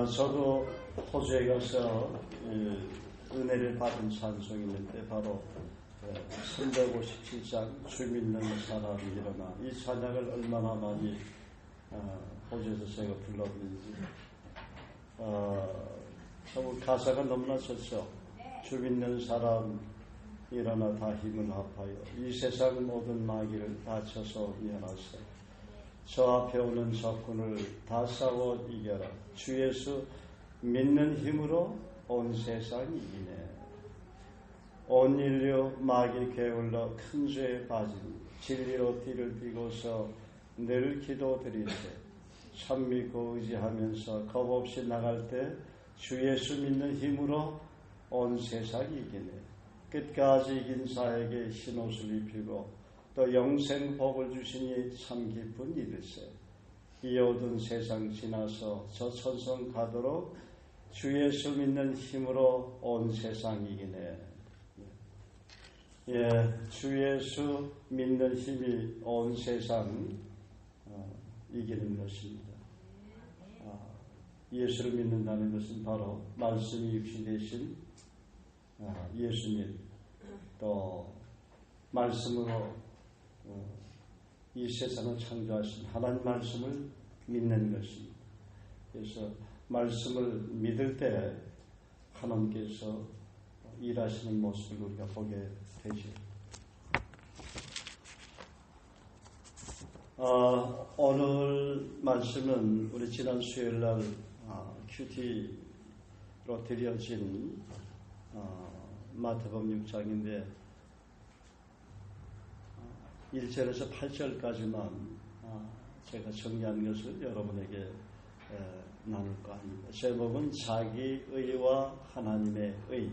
저도 호주에 가서 은혜를 받은 찬송이 있는데 바로 357장 주 믿는 사람이 일어나, 이 찬양을 얼마나 많이 호주에서 제가 불렀는지. 참 가사가 너무나 좋죠. 주 믿는 사람 일어나 다 힘을 합하여 이 세상 모든 마귀를 다쳐서 면하세. 저 앞에 오는 적군을 다 싸워 이겨라. 주 예수 믿는 힘으로 온 세상 이기네. 온 인류 마귀 게을러 큰 죄에 빠진 진리로 뒤를 띠고서 늘 기도드리세. 참 믿고 의지하면서 겁없이 나갈 때 주 예수 믿는 힘으로 온 세상 이기네. 끝까지 이긴 자에게 흰옷을 입히고 또 영생 복을 주시니 참 기쁜 일일세. 이 어두운 세상 지나서 저 천성 가도록 주 예수 믿는 힘으로 온 세상 이기네. 주 예수 믿는 힘이 온 세상 이기는 것입니다. 예수를 믿는다는 것은 바로 말씀이 육신 되신 예수님, 또 말씀으로 이 세상을 창조하신 하나님 말씀을 믿는 것입니다. 그래서 말씀을 믿을 때 하나님께서 일하시는 모습을 우리가 보게 되죠. 오늘 말씀은 우리 지난 수요일날 큐티로 드려진 마태복음 6장인데 1절에서 8절까지만 제가 정리한 것을 여러분에게 나눌까 합니다. 제목은 자기 의와 하나님의 의.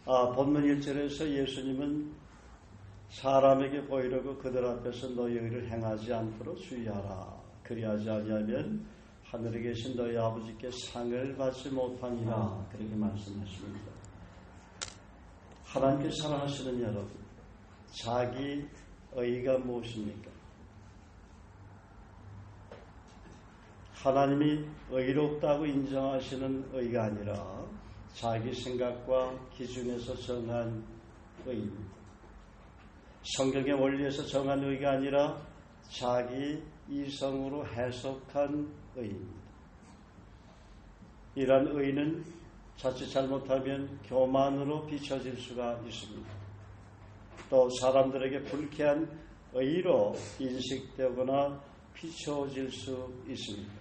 본문 1절에서 예수님은 사람에게 보이려고 그들 앞에서 너희 의를 행하지 않도록 주의하라. 그리하지 아니하면 하늘에 계신 너희 아버지께 상을 받지 못하니라. 그렇게 말씀하십니다. 하나님께 사랑하시는 여러분, 자기 의가 무엇입니까? 하나님이 의롭다고 인정하시는 의가 아니라 자기 생각과 기준에서 정한 의입니다. 성경의 원리에서 정한 의가 아니라 자기 이성으로 해석한 의입니다. 이러한 의는 자칫 잘못하면 교만으로 비춰질 수가 있습니다. 또 사람들에게 불쾌한 의로 인식되거나 비춰질 수 있습니다.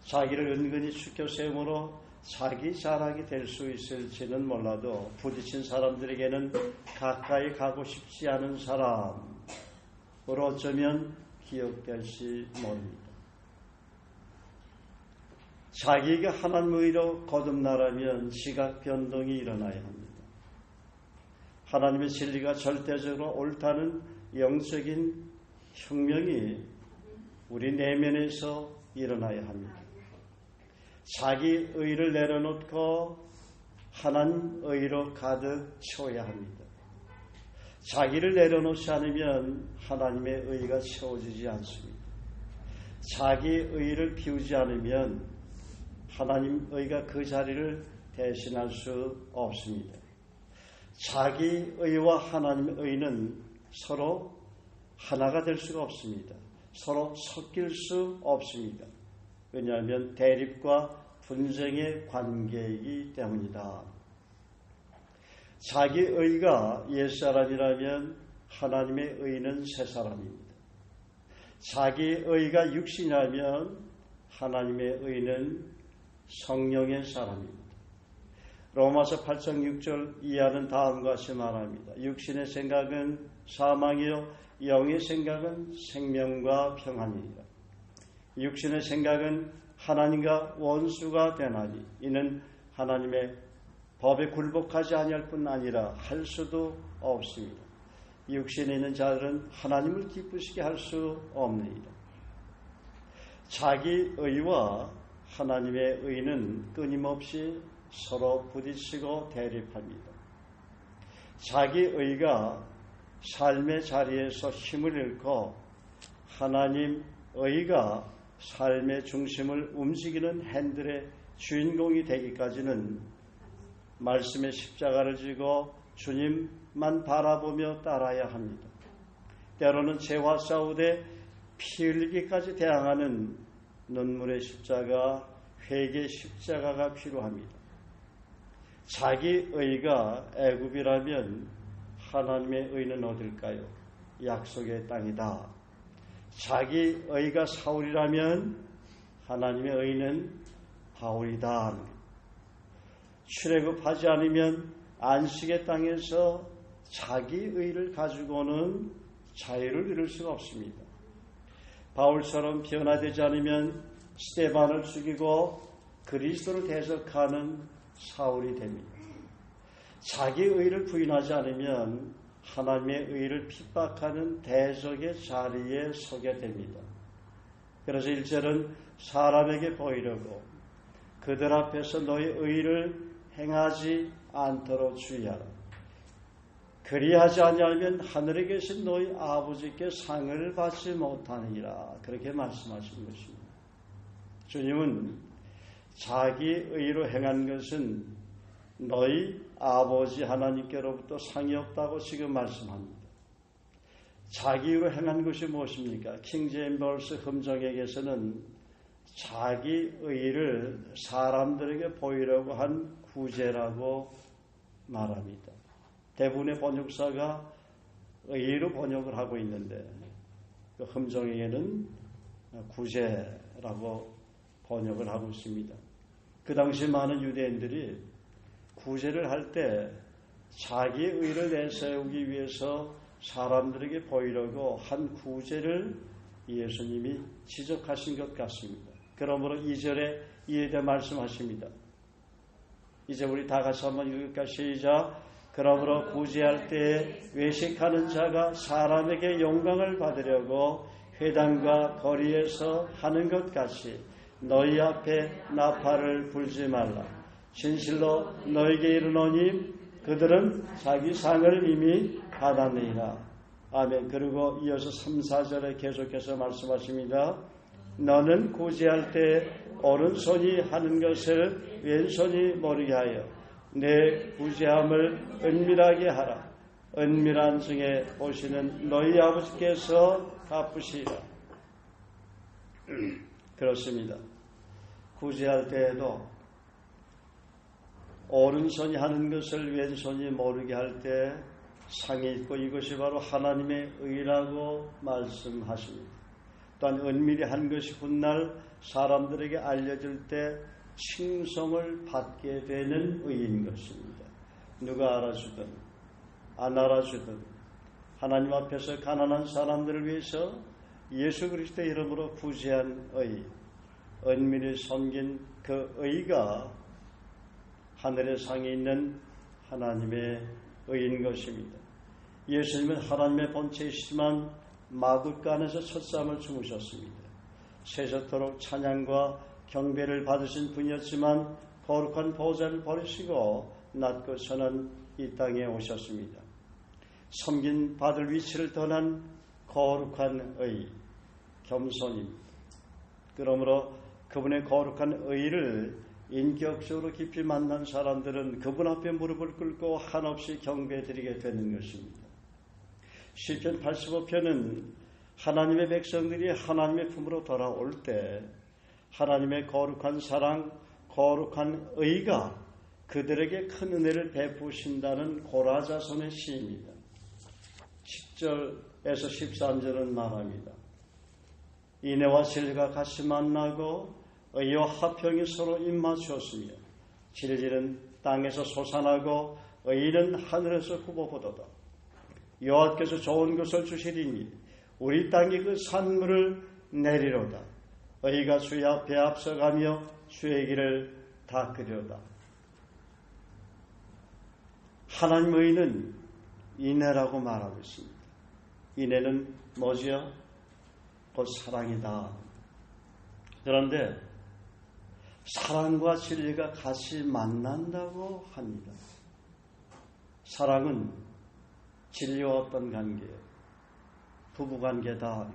자기를 은근히 추켜 세움으로 자기 자랑이 될 수 있을지는 몰라도 부딪힌 사람들에게는 가까이 가고 싶지 않은 사람으로 어쩌면 기억될지 모릅니다. 자기에게 하나님 의로 거듭나라면 시각 변동이 일어나야 합니다. 하나님의 진리가 절대적으로 옳다는 영적인 혁명이 우리 내면에서 일어나야 합니다. 자기 의를 내려놓고 하나님 의로 가득 채워야 합니다. 자기를 내려놓지 않으면 하나님의 의가 채워지지 않습니다. 자기 의를 비우지 않으면 하나님 의가 그 자리를 대신할 수 없습니다. 자기 의와 하나님의 의는 서로 하나가 될 수가 없습니다. 서로 섞일 수 없습니다. 왜냐하면 대립과 분쟁의 관계이기 때문이다. 자기 의가 옛사람이라면 하나님의 의는 새사람입니다. 자기 의가 육신이라면 하나님의 의는 성령의 사람입니다. 로마서 8장 6절 이하는 다음과 같이 말합니다. 육신의 생각은 사망이요 영의 생각은 생명과 평안이니라. 육신의 생각은 하나님과 원수가 되나니 이는 하나님의 법에 굴복하지 아니할 뿐 아니라 할 수도 없습니다. 육신에 있는 자들은 하나님을 기쁘시게 할 수 없느니라. 자기 의와 하나님의 의는 끊임없이 서로 부딪히고 대립합니다. 자기 의가 삶의 자리에서 힘을 잃고 하나님 의가 삶의 중심을 움직이는 핸들의 주인공이 되기까지는 말씀의 십자가를 지고 주님만 바라보며 따라야 합니다. 때로는 죄와 싸우되 피 흘리기까지 대항하는 눈물의 십자가, 회개의 십자가가 필요합니다. 자기 의가 애굽이라면 하나님의 의는 어딜까요? 약속의 땅이다. 자기 의가 사울이라면 하나님의 의는 바울이다. 출애굽하지 않으면 안식의 땅에서 자기 의를 가지고는 자유를 이룰 수가 없습니다. 바울처럼 변화되지 않으면 스데반을 죽이고 그리스도를 대적하는 사울이 됩니다. 자기 의를 부인하지 않으면 하나님의 의를 핍박하는 대적의 자리에 서게 됩니다. 그래서 1절은 사람에게 보이려고 그들 앞에서 너의 의를 행하지 않도록 주의하라. 그리하지 아니하면 하늘에 계신 너희 아버지께 상을 받지 못하느니라. 그렇게 말씀하신 것입니다. 주님은 자기 의로 행한 것은 너희 아버지 하나님께로부터 상이 없다고 지금 말씀합니다. 자기 의로 행한 것이 무엇입니까? 킹제임스 흠정에게서는 자기 의를 사람들에게 보이려고 한 구제라고 말합니다. 대부분의 번역사가 의로 번역을 하고 있는데 그 흠정에게는 구제라고 번역을 하고 있습니다. 그 당시 많은 유대인들이 구제를 할 때 자기의 의를 내세우기 위해서 사람들에게 보이려고 한 구제를 예수님이 지적하신 것 같습니다. 그러므로 2절에 이에 대해 말씀하십니다. 이제 우리 다 같이 한번 읽을까? 시작. 그러므로 구제할 때 외식하는 자가 사람에게 영광을 받으려고 회당과 거리에서 하는 것 같이 너희 앞에 나팔을 불지 말라. 진실로 너에게 이르노니 그들은 자기 상을 이미 받았느니라. 아멘. 그리고 이어서 3, 4절에 계속해서 말씀하십니다. 너는 구제할 때 오른손이 하는 것을 왼손이 모르게 하여 내 구제함을 은밀하게 하라. 은밀한 중에 보시는 너희 아버지께서 갚으시라. 그렇습니다. 구제할 때에도 오른손이 하는 것을 왼손이 모르게 할 때 상이 있고 이것이 바로 하나님의 의라고 말씀하십니다. 또한 은밀히 한 것이 훗날 사람들에게 알려질 때 칭송을 받게 되는 의인 것입니다. 누가 알아주든 안 알아주든 하나님 앞에서 가난한 사람들을 위해서 예수 그리스도의 이름으로 구제한 의, 은밀히 섬긴 그 의가 하늘의 상에 있는 하나님의 의인 것입니다. 예수님은 하나님의 본체이시지만 마구간에서 첫잠을 주무셨습니다. 세세토록 찬양과 경배를 받으신 분이었지만 거룩한 보좌를 버리시고 낮고 선한 이 땅에 오셨습니다. 섬긴 받을 위치를 떠난 거룩한 의, 겸손입니다. 그러므로 그분의 거룩한 의를 인격적으로 깊이 만난 사람들은 그분 앞에 무릎을 꿇고 한없이 경배드리게 되는 것입니다. 시편 85편은 하나님의 백성들이 하나님의 품으로 돌아올 때 하나님의 거룩한 사랑, 거룩한 의가 그들에게 큰 은혜를 베푸신다는 고라자손의 시입니다. 10절에서 13절은 말합니다. 인애와 진리가 같이 만나고 의와 화평이 서로 입맞추었으며 진리는 땅에서 솟아나고 의는 하늘에서 후보보도다. 여호와께서 좋은 것을 주시리니 우리 땅이 그 산물을 내리로다. 의가 주의 앞에 앞서가며 주의 길을 닦으려다. 하나님 의는 인애라고 말하고 있습니다. 인애는 뭐지요? 곧 사랑이다. 그런데 사랑과 진리가 같이 만난다고 합니다. 사랑은 진리와 어떤 관계예요? 부부관계다.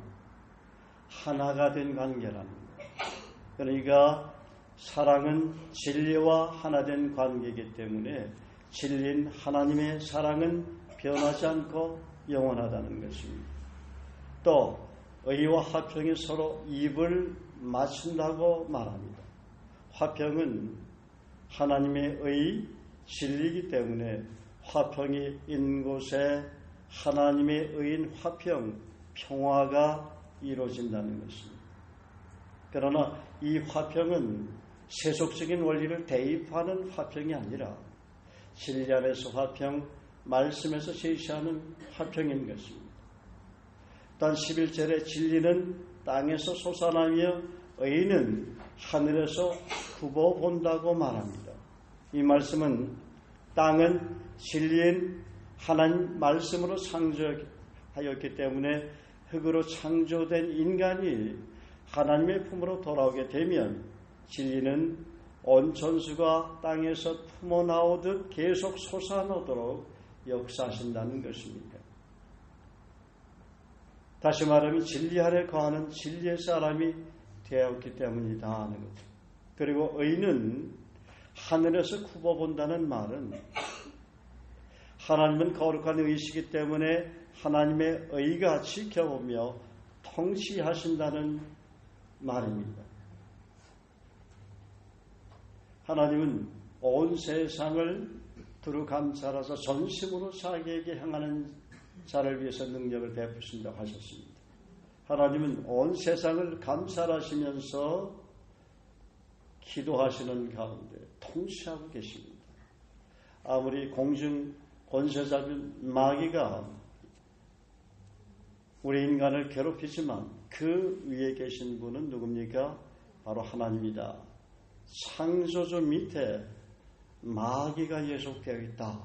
하나가 된 관계라는 거예요. 그러니까 사랑은 진리와 하나된 관계이기 때문에 진리인 하나님의 사랑은 변하지 않고 영원하다는 것입니다. 또 의와 화평이 서로 입을 맞춘다고 말합니다. 화평은 하나님의 의, 진리이기 때문에 화평이 있는 곳에 하나님의 의인 화평, 평화가 이루어진다는 것입니다. 그러나 이 화평은 세속적인 원리를 대입하는 화평이 아니라 진리 안에서 화평, 말씀에서 제시하는 화평인 것입니다. 또한 11절에 진리는 땅에서 솟아나며 의인은 하늘에서 굽어본다고 말합니다. 이 말씀은 땅은 진리인 하나님 말씀으로 창조하였기 때문에 흙으로 창조된 인간이 하나님의 품으로 돌아오게 되면 진리는 온천수가 땅에서 품어나오듯 계속 솟아나도록 역사하신다는 것입니다. 다시 말하면 진리 아래 거하는 진리의 사람이 되었기 때문이다 하는 거죠. 그리고 의는 하늘에서 굽어본다는 말은 하나님은 거룩한 의시기 때문에 하나님의 의가 지켜보며 통치하신다는 말입니다. 하나님은 온 세상을 두루 감찰하사 전심으로 자기에게 향하는 자를 위해서 능력을 베푸신다고 하셨습니다. 하나님은 온 세상을 감찰하시면서 기도하시는 가운데 통치하고 계십니다. 아무리 공중 권세자인 마귀가 우리 인간을 괴롭히지만 그 위에 계신 분은 누굽니까? 바로 하나님이다. 창조주 밑에 마귀가 예속되어 있다.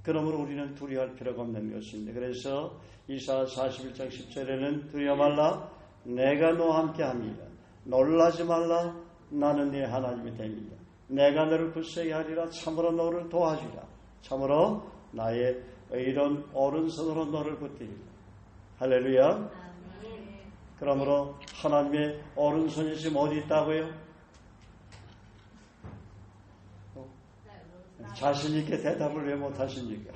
그러므로 우리는 두려워할 필요가 없는 것입니다. 그래서 이사야 41장 10절에는 두려워 말라 내가 너와 함께합니다. 놀라지 말라 나는 네 하나님이 됩니다. 내가 너를 굳세게 하리라. 참으로 너를 도와주리라. 참으로 나의 의로운 오른손으로 너를 붙들리라. 할렐루야. 그러므로 하나님의 오른손이 지금 어디 있다고요? 자신있게 대답을 왜 못하십니까?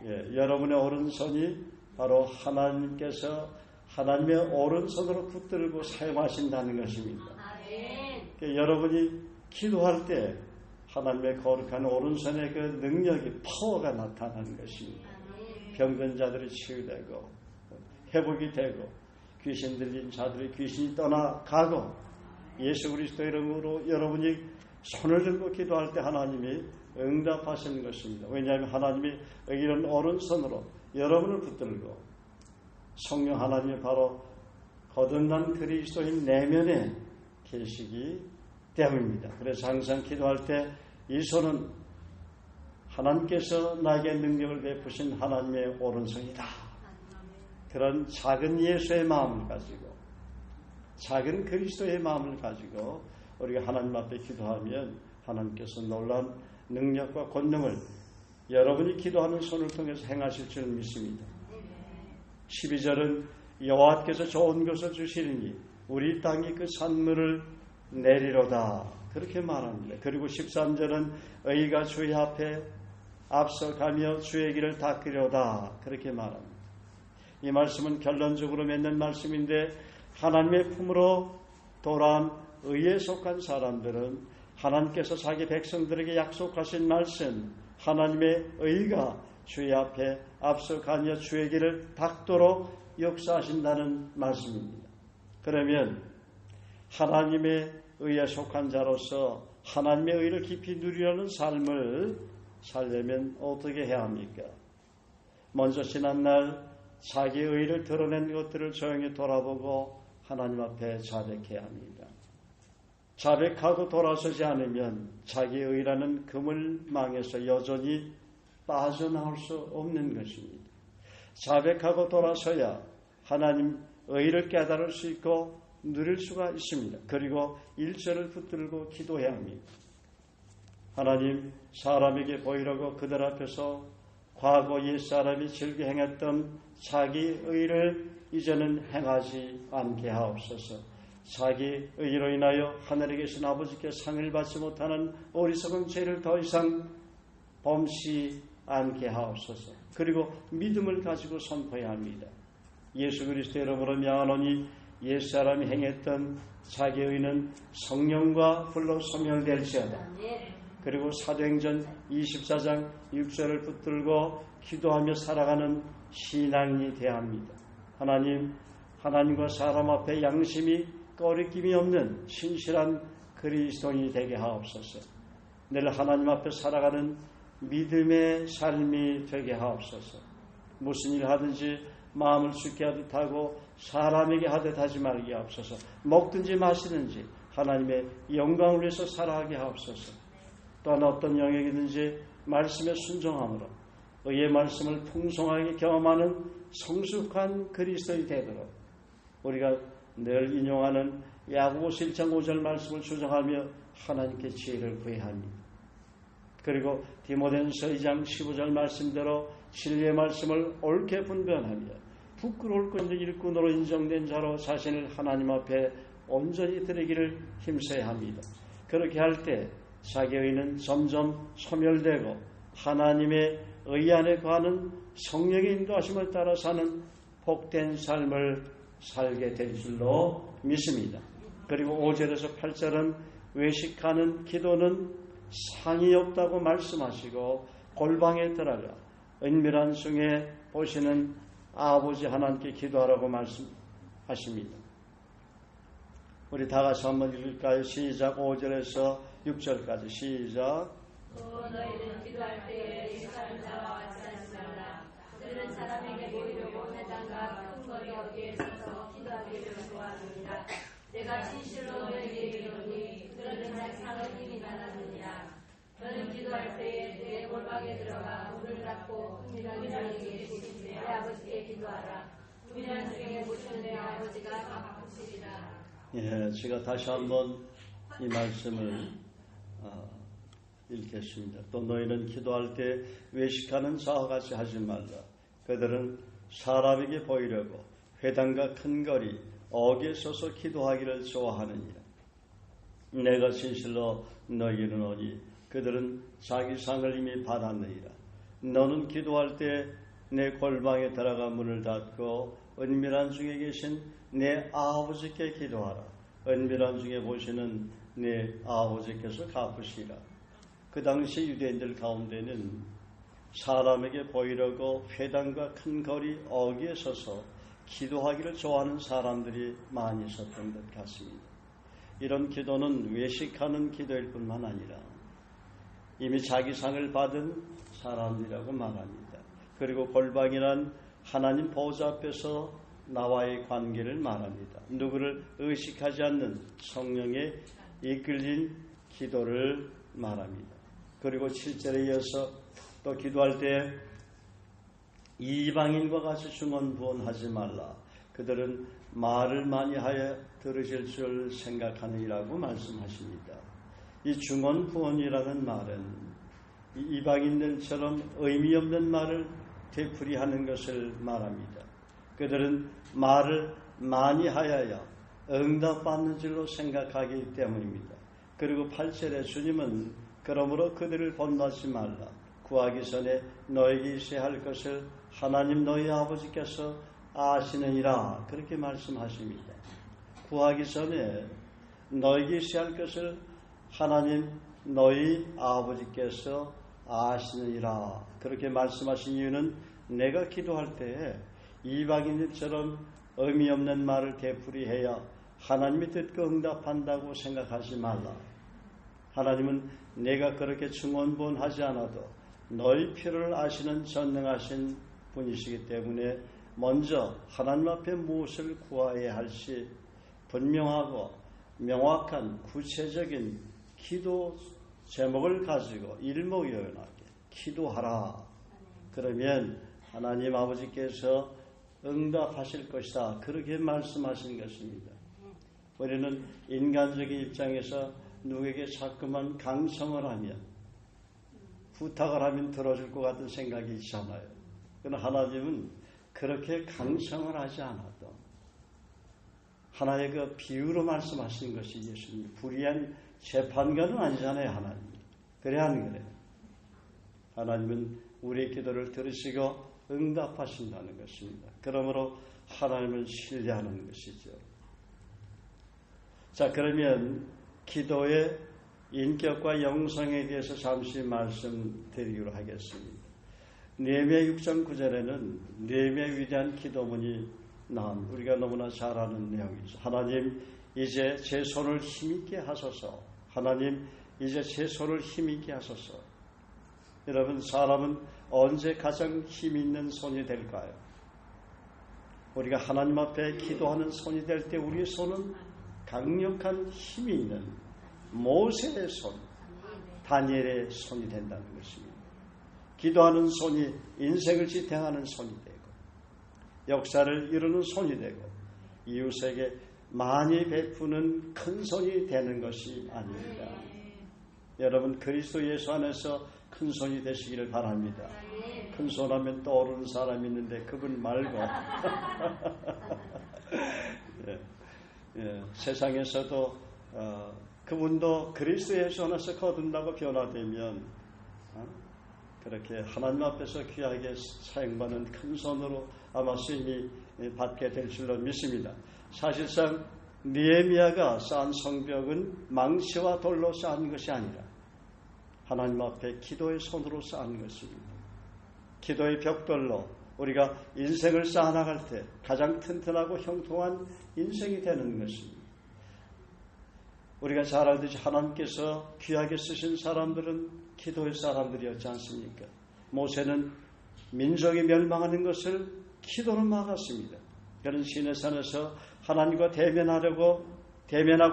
예, 여러분의 오른손이 바로 하나님께서 하나님의 오른손으로 붙들고 사용하신다는 것입니다. 그러니까 여러분이 기도할 때 하나님의 거룩한 오른손의 그 능력이 파워가 나타나는 것입니다. 병든 자들이 치유되고 회복이 되고 귀신 들린 자들의 귀신이 떠나가고 예수 그리스도 이름으로 여러분이 손을 들고 기도할 때 하나님이 응답하시는 것입니다. 왜냐하면 하나님이 이런 오른손으로 여러분을 붙들고 성령 하나님이 바로 거듭난 그리스도인 내면에 계시기 때문입니다. 그래서 항상 기도할 때 이 손은 하나님께서 나에게 능력을 베푸신 하나님의 오른손이다. 그런 작은 예수의 마음을 가지고 작은 그리스도의 마음을 가지고 우리가 하나님 앞에 기도하면 하나님께서 놀라운 능력과 권능을 여러분이 기도하는 손을 통해서 행하실 줄 믿습니다. 12절은 여호와께서 좋은 것을 주시리니 우리 땅이 그 산물을 내리로다 그렇게 말합니다. 그리고 13절은 의가 주의 앞에 앞서가며 주의 길을 닦으려다 그렇게 말합니다. 이 말씀은 결론적으로 맺는 말씀인데 하나님의 품으로 돌아온 의에 속한 사람들은 하나님께서 자기 백성들에게 약속하신 말씀 하나님의 의가 주의 앞에 앞서가며 주의 길을 닦도록 역사하신다는 말씀입니다. 그러면 하나님의 의에 속한 자로서 하나님의 의를 깊이 누리려는 삶을 살려면 어떻게 해야 합니까? 먼저 지난날 자기의 의를 드러낸 것들을 조용히 돌아보고 하나님 앞에 자백해야 합니다. 자백하고 돌아서지 않으면 자기의 의라는 그물망에서 여전히 빠져나올 수 없는 것입니다. 자백하고 돌아서야 하나님 의를 깨달을 수 있고 누릴 수가 있습니다. 그리고 일절을 붙들고 기도해야 합니다. 하나님, 사람에게 보이려고 그들 앞에서 과거 옛사람이 즐겨 행했던 자기 의를 이제는 행하지 않게 하옵소서. 자기 의로 인하여 하늘에 계신 아버지께 상을 받지 못하는 어리석은 죄를 더 이상 범시 않게 하옵소서. 그리고 믿음을 가지고 선포해야 합니다. 예수 그리스도의 이름으로 명하노니 옛사람이 행했던 자기의 의는 성령과 불로 소멸될지어다. 그리고 사도행전 24장 6절을 붙들고 기도하며 살아가는 신앙이 돼야 합니다. 하나님과 사람 앞에 양심이 꺼리낌이 없는 신실한 그리스도인이 되게 하옵소서. 늘 하나님 앞에 살아가는 믿음의 삶이 되게 하옵소서. 무슨 일 하든지 마음을 쉽게 하듯 하고 사람에게 하듯 하지 말게 하옵소서. 먹든지 마시든지 하나님의 영광을 위해서 살아가게 하옵소서. 또한 어떤 영역이든지 말씀에 순종함으로 의의 말씀을 풍성하게 경험하는 성숙한 그리스도인이 되도록 우리가 늘 인용하는 야고보서 1장 5절 말씀을 주장하며 하나님께 지혜를 구해야 합니다. 그리고 디모데전서 2장 15절 말씀대로 진리의 말씀을 옳게 분별하며 부끄러울 것 없는 일꾼으로 인정된 자로 자신을 하나님 앞에 온전히 드리기를 힘써야 합니다. 그렇게 할 때 자기의 의는 점점 소멸되고 하나님의 의 안에 거하는 성령의 인도하심을 따라 사는 복된 삶을 살게 될 줄로 믿습니다. 그리고 5절에서 8절은 외식하는 기도는 상이 없다고 말씀하시고 골방에 들어가 은밀한 중에 보시는 아버지 하나님께 기도하라고 말씀하십니다. 우리 다 같이 한번 읽을까요? 시작. 5절에서 6절까지 시작. 너희는 기도할 때에 의식하는 자와 같이 하지 말라. 그들은 사람에게 보이려고 회당과 큰 거리 어디에 서서 기도하기를 좋아합니다. 내가 진실로 너희에게 이르노니 그들은 자기 상을 힘이 나느니라. 너는 기도할 때에 내 골방에 들어가 문을 닫고 은밀한 중에 계신 내 아버지께 기도하라. 은밀한 중에 보시는 내 아버지가 갚으시리라. 예, 제가 다시 한번 이 말씀을 읽겠습니다. 또 너희는 기도할 때 외식하는 자와 같이 하지 말라. 그들은 사람에게 보이려고 회당과 큰 거리 어귀에 서서 기도하기를 좋아하느니라. 내가 진실로 너희에게 이르노니 그들은 자기 상을 이미 받았느니라. 너는 기도할 때 내 골방에 들어가 문을 닫고 은밀한 중에 계신 내 아버지께 기도하라. 은밀한 중에 보시는 내 아버지께서 갚으시라. 그 당시 유대인들 가운데는 사람에게 보이려고 회당과 큰 거리 어귀에 서서 기도하기를 좋아하는 사람들이 많이 있었던 것 같습니다. 이런 기도는 외식하는 기도일 뿐만 아니라 이미 자기 상을 받은 사람이라고 말합니다. 그리고 골방이란 하나님 보좌 앞에서 나와의 관계를 말합니다. 누구를 의식하지 않는 성령에 이끌린 기도를 말합니다. 그리고 7절에 이어서 또 기도할 때 이방인과 같이 중언부언하지 말라. 그들은 말을 많이 하여 들으실 줄 생각하느니라고 말씀하십니다. 이 중언부언이라는 말은 이방인들처럼 의미 없는 말을 되풀이하는 것을 말합니다. 그들은 말을 많이 하여야 응답받는 줄로 생각하기 때문입니다. 그리고 8절에 주님은 그러므로 그들을 본받지 말라. 구하기 전에 너에게 있어야 할 것을 하나님 너희 아버지께서 아시느니라. 그렇게 말씀하십니다. 구하기 전에 너에게 있어야 할 것을 하나님 너희 아버지께서 아시느니라. 그렇게 말씀하신 이유는 내가 기도할 때 이방인들처럼 의미 없는 말을 되풀이해야 하나님이 듣고 응답한다고 생각하지 말라. 하나님은 내가 그렇게 중언부언하지 않아도 너희 필요를 아시는 전능하신 분이시기 때문에 먼저 하나님 앞에 무엇을 구해야 할지 분명하고 명확한 구체적인 기도 제목을 가지고 일목요연하게 기도하라. 그러면 하나님 아버지께서 응답하실 것이다. 그렇게 말씀하신 것입니다. 우리는 인간적인 입장에서 누구에게 자꾸만 강성을 하면 부탁을 하면 들어줄 것 같은 생각이 있잖아요. 그러나 하나님은 그렇게 강성을 하지 않아도 하나의 그 비유로 말씀하신 것이 예수님. 불의한 재판관은 아니잖아요, 하나님. 그래 안 그래요? 하나님은 우리의 기도를 들으시고 응답하신다는 것입니다. 그러므로 하나님을 신뢰하는 것이죠. 자, 그러면 기도의 인격과 영성에 대해서 잠시 말씀드리기로 하겠습니다. 느헤미야 6장 9절에는 느헤미야의 위대한 기도문이 나온 우리가 너무나 잘 아는 내용이죠. 하나님, 이제 제 손을 힘있게 하소서. 하나님, 이제 제 손을 힘있게 하소서. 여러분, 사람은 언제 가장 힘있는 손이 될까요? 우리가 하나님 앞에 기도하는 손이 될 때 우리의 손은 강력한 힘이 있는 모세의 손, 다니엘의 손이 된다는 것입니다. 기도하는 손이 인생을 지탱하는 손이 되고 역사를 이루는 손이 되고 이웃에게 많이 베푸는 큰 손이 되는 것이 아닙니다. 여러분, 그리스도 예수 안에서 큰 손이 되시기를 바랍니다. 큰 손 하면 떠오르는 사람이 있는데 그분 말고 세상에서도 그분도 그리스도 예수 안에서 거듭나고 변화되면 그렇게 하나님 앞에서 귀하게 사용받는 큰 손으로 아마 쓰임이 받게 될 줄로 믿습니다. 사실상 느헤미야가 쌓은 성벽은 망치와 돌로 쌓은 것이 아니라 하나님 앞에 기도의 손으로 쌓은 것입니다. 기도의 벽돌로 우리가 인생을 쌓아나갈 때 가장 튼튼하고 형통한 인생이 되는 것입니다. 우리가 잘 알듯이 하나님께서 귀하게 쓰신 사람들은 기도의 사람들이었지 않습니까? 모세는 민족이 멸망하는 것을 기도로 막았습니다. 그런 시내산에서 하나님과 대면하고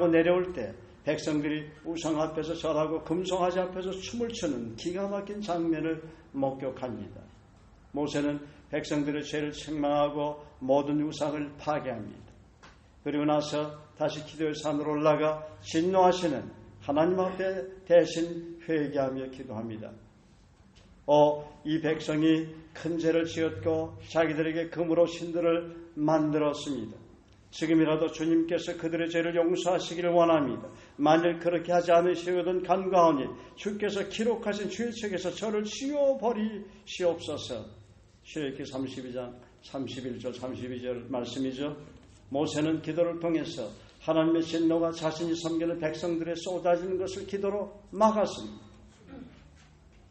내려올 때 백성들이 우상 앞에서 절하고 금송아지 앞에서 춤을 추는 기가 막힌 장면을 목격합니다. 모세는 백성들의 죄를 책망하고 모든 우상을 파괴합니다. 그리고 나서 다시 기도의 산으로 올라가 진노하시는 하나님 앞에 대신 회개하며 기도합니다. 이 백성이 큰 죄를 지었고 자기들에게 금으로 신들을 만들었습니다. 지금이라도 주님께서 그들의 죄를 용서하시기를 원합니다. 만일 그렇게 하지 않으시거든 간과하니 주께서 기록하신 주의 책에서 저를 지워버리시옵소서. 출애굽기 32장 31절 32절 말씀이죠. 모세는 기도를 통해서 하나님의 진노가 자신이 섬기는 백성들에 쏟아지는 것을 기도로 막았습니다.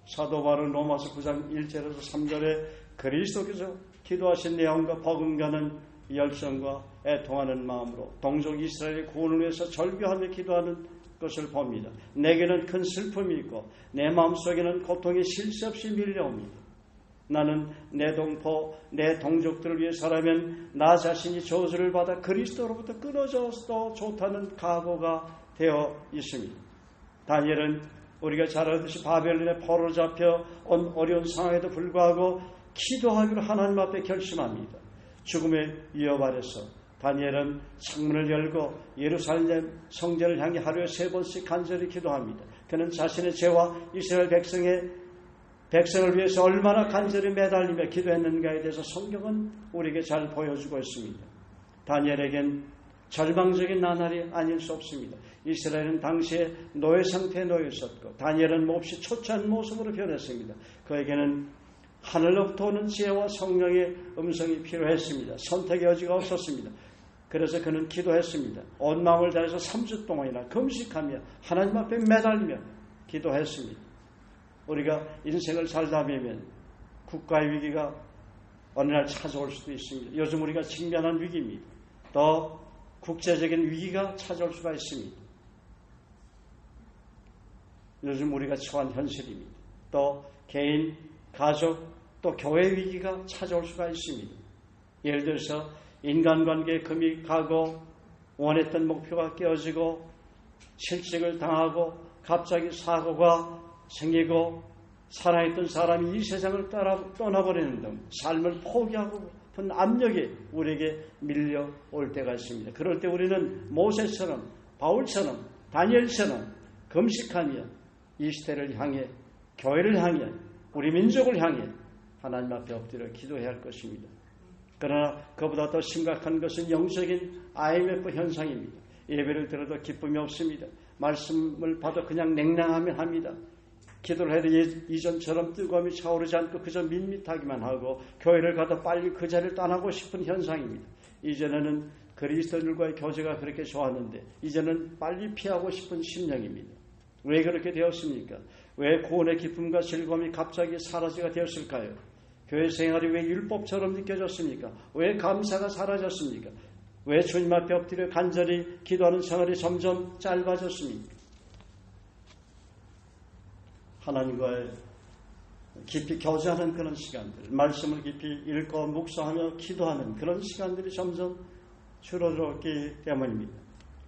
사도 바울은 로마서 9장 1절에서 3절에 그리스도께서 기도하신 내용과 버금가는 열정과 애통하는 마음으로 동족 이스라엘의 구원을 위해서 절규하며 기도하는 것을 봅니다. 내게는 큰 슬픔이 있고 내 마음속에는 고통이 쉴 새 없이 밀려옵니다. 나는 내 동포, 내 동족들을 위해서라면 나 자신이 저주를 받아 그리스도로부터 끊어져도 좋다는 각오가 되어 있습니다. 다니엘은 우리가 잘 알듯이 바벨론에 포로로 잡혀 온 어려운 상황에도 불구하고 기도하기로 하나님 앞에 결심합니다. 죽음의 위협 아래서 다니엘은 창문을 열고 예루살렘 성전을 향해 하루에 3번씩 간절히 기도합니다. 그는 자신의 죄와 이스라엘 백성을 위해서 얼마나 간절히 매달리며 기도했는가에 대해서 성경은 우리에게 잘 보여주고 있습니다. 다니엘에겐 절망적인 나날이 아닐 수 없습니다. 이스라엘은 당시에 노예 상태에 놓여 있었고 다니엘은 몹시 초췌한 모습으로 변했습니다. 그에게는 하늘로부터 오는 지혜와 성령의 음성이 필요했습니다. 선택의 여지가 없었습니다. 그래서 그는 기도했습니다. 온 마음을 다해서 3주 동안이나 금식하며 하나님 앞에 매달리며 기도했습니다. 우리가 인생을 살다 보면 국가의 위기가 어느 날 찾아올 수도 있습니다. 요즘 우리가 직면한 위기입니다. 또 국제적인 위기가 찾아올 수가 있습니다. 요즘 우리가 처한 현실입니다. 또 개인, 가족, 또 교회 위기가 찾아올 수가 있습니다. 예를 들어서 인간관계에 금이 가고 원했던 목표가 깨어지고 실직을 당하고 갑자기 사고가 생기고 살아있던 사람이 이 세상을 떠나버리는 등 삶을 포기하고 싶은 압력이 우리에게 밀려올 때가 있습니다. 그럴 때 우리는 모세처럼 바울처럼 다니엘처럼 금식하며 이 시대를 향해 교회를 향해 우리 민족을 향해 하나님 앞에 엎드려 기도해야 할 것입니다. 그러나 그보다 더 심각한 것은 영적인 IMF 현상입니다. 예배를 들어도 기쁨이 없습니다. 말씀을 봐도 그냥 냉랭하면 합니다. 기도를 해도 이전처럼 뜨거움이 차오르지 않고 그저 밋밋하기만 하고 교회를 가도 빨리 그 자리를 떠나고 싶은 현상입니다. 이전에는 그리스도인들과의 교제가 그렇게 좋았는데 이제는 빨리 피하고 싶은 심령입니다. 왜 그렇게 되었습니까? 왜 구원의 기쁨과 즐거움이 갑자기 사라지게 되었을까요? 교회 생활이 왜 율법처럼 느껴졌습니까? 왜 감사가 사라졌습니까? 왜 주님 앞에 엎드려 간절히 기도하는 생활이 점점 짧아졌습니까? 하나님과의 깊이 교제하는 그런 시간들, 말씀을 깊이 읽고 묵상하며 기도하는 그런 시간들이 점점 줄어들었기 때문입니다.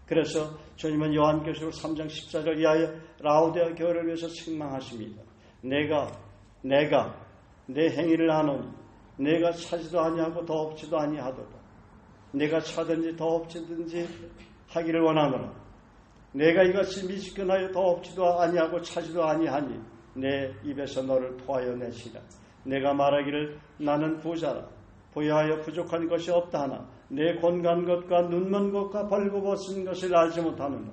그래서 주님은 요한계시록 3장 14절 이하여 라오디아 교회를 위해서 책망하십니다. 내가 내 행위를 아노니 내가 차지도 아니하고 더 없지도 아니하도다. 내가 차든지 더 없지든지 하기를 원하노라. 내가 이같이 미지근하여 더 없지도 아니하고 차지도 아니하니 내 입에서 너를 토하여 내시라. 내가 말하기를 나는 부자라. 부여하여 부족한 것이 없다 하나 내 곤간 것과 눈먼 것과 벌거벗은 것을 알지 못하느냐.